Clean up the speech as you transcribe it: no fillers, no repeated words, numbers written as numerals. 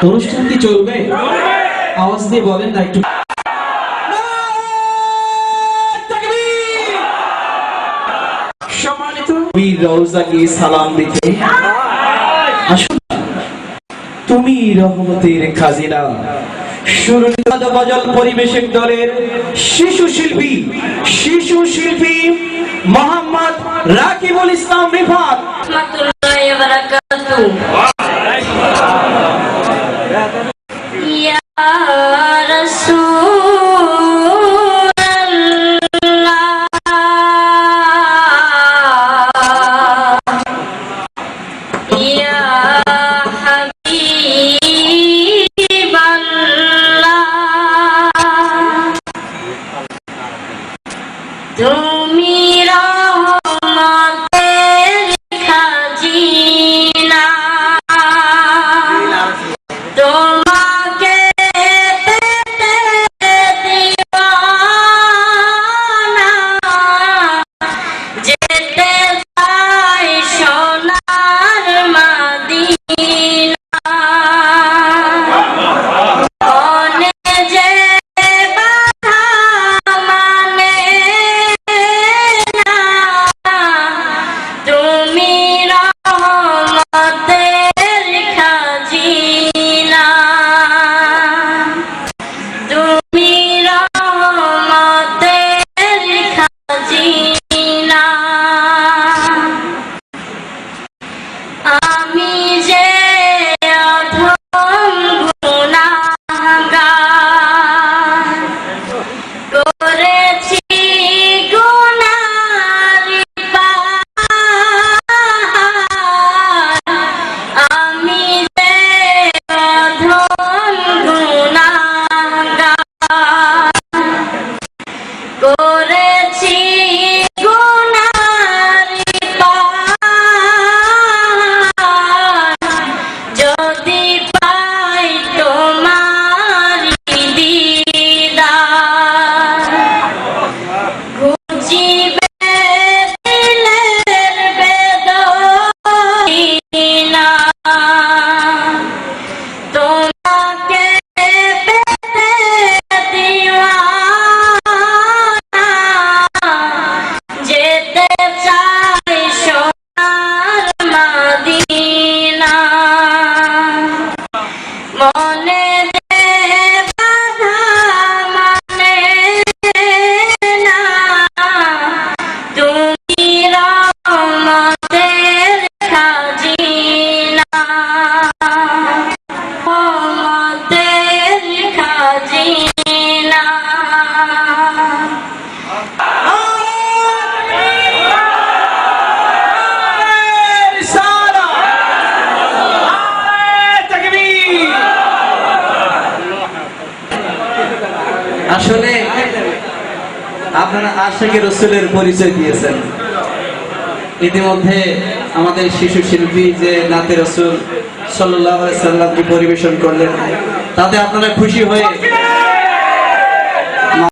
অনুষ্ঠান কি চলবে? আওয়াজ দিয়ে বলেন না একটু। সম্মানিত রওজাকে সালাম দিতে আসুন। তুমি রহমতের খাজিনা। সুরনিয়াদ গজল পরিবেশক দলের শিশু শিল্পী মোহাম্মদ রাকিবুল ইসলাম রিফাত। রাহমাতুল্লাহি ওয়া বারাকাতুহু। ইয়া রাসূলুল্লাহ ইয়া তুমি রহমতের খাজিনা, তোমাকে পেতে দিওয়ানা, যেতে চাই সোনার মদিনা। আমি যে অধম গুনাহগার, করেছি গুনার পাহাড়। আমি যে অধম গুনাহগার, করেছি গুনার পাহাড়। যদি পাই তোমার দিদার, ঘুচিবে দিলের বেদনা। তোমাকে পেতে দিওয়ানা, যেতে চাই সোনার মদিনা। মনে যে বাধা মানে না, তুমি রহমতের খাজিনা, রহমতের খাজিনা। আসলে আপনারা আশিকে রাসূলের পরিচয় দিয়েছেন। ইতিমধ্যে আমাদের শিশু শিল্পী যে নাতে রাসূল সাল্লাল্লাহু আলাইহি ওয়াসাল্লামকে পরিবেশন করলেন, তাতে আপনারা খুশি হয়ে